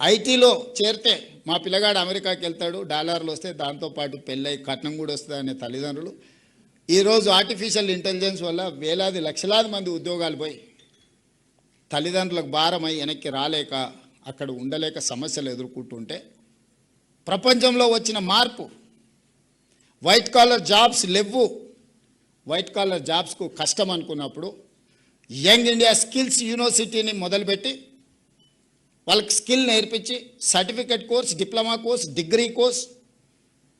ఐటీలో చేరితే మా పిల్లగాడు అమెరికాకి వెళ్తాడు, డాలర్లు వస్తే దాంతోపాటు పెళ్ళై కట్నం కూడా వస్తుంది అనే తల్లిదండ్రులు ఈరోజు ఆర్టిఫిషియల్ ఇంటెలిజెన్స్ వల్ల వేలాది లక్షలాది మంది ఉద్యోగాలు పోయి తల్లిదండ్రులకు భారమై వెనక్కి రాలేక అక్కడ ఉండలేక సమస్యలు ఎదుర్కొంటుంటే ప్రపంచంలో వచ్చిన మార్పు, వైట్ కాలర్ జాబ్స్ లేవు, వైట్ కాలర్ జాబ్స్కు కష్టం అనుకున్నప్పుడు యంగ్ ఇండియా స్కిల్స్ యూనివర్సిటీని మొదలుపెట్టి వాళ్ళకి స్కిల్ నేర్పించి certificate course, diploma course, degree course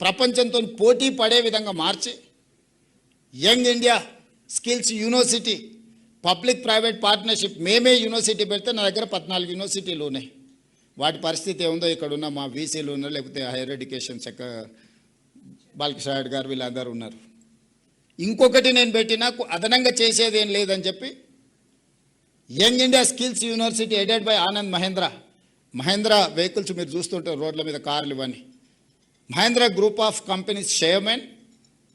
ప్రపంచంతో పోటీ పడే విధంగా మార్చి young India skills university public private partnership మేమే యూనివర్సిటీ పెడితే నా దగ్గర 14 యూనివర్సిటీలు ఉన్నాయి. వాటి పరిస్థితి ఏముందో ఇక్కడ ఉన్న మా వీసీలు ఉన్నారు, లేకపోతే హైయర్ ఎడ్యుకేషన్ బాలకృష్ణ గారు వీళ్ళందరూ ఉన్నారు. ఇంకొకటి నేను పెట్టినా అదనంగా చేసేది ఏం లేదని చెప్పి young India skills university aided by Anand Mahindra vehicles మీరు చూస్తుంటారు రోడ్ల మీద కార్లు ఇవన్నీ. Mahindra group of companies chairman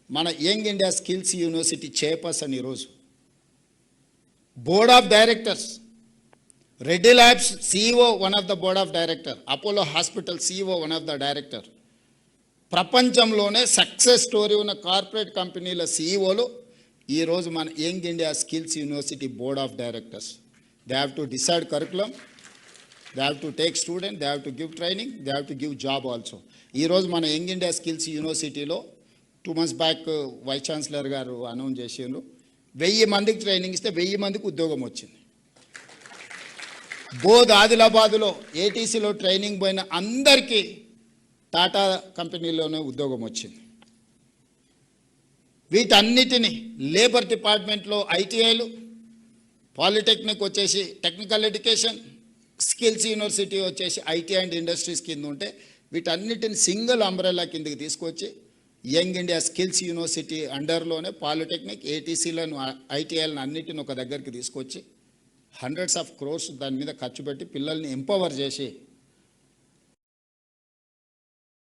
మన young India skills university chairperson ఈరోజు. Board of directors Reddy labs CEO one of the board of director, Apollo hospital CEO one of the director. ప్రపంచంలోనే success story ఉన్న కార్పొరేట్ కంపెనీల CEOలు ఈరోజు మన young India skills university board of directors. They have to decide curriculum, they have to take student, they have to give training, they have to give job also. ఈరోజు మన young India skills యూనివర్సిటీలో 2 months back vice chancellor గారు announce చేసిండ్రు, 1000 మందికి training ఇస్తే 1000 మందికి ఉద్యోగం వచ్చింది. బోధ్ ఆదిలాబాదులో ATCలో ట్రైనింగ్ పోయిన అందరికీ టాటా కంపెనీలోనే ఉద్యోగం వచ్చింది. వీటన్నిటిని లేబర్ డిపార్ట్మెంట్లో ITIలు, పాలిటెక్నిక్ వచ్చేసి టెక్నికల్ ఎడ్యుకేషన్, స్కిల్స్ యూనివర్సిటీ వచ్చేసి IT అండ్ ఇండస్ట్రీస్ కింద ఉంటే వీటన్నిటిని సింగిల్ అంబ్రెల్లా కిందకి తీసుకొచ్చి యంగ్ ఇండియా స్కిల్స్ యూనివర్సిటీ అండర్లోనే పాలిటెక్నిక్, ATCలను, ITIలను అన్నిటిని ఒక దగ్గరికి తీసుకొచ్చి hundreds of crores దాని మీద ఖర్చు పెట్టి పిల్లల్ని ఎంపవర్ చేసి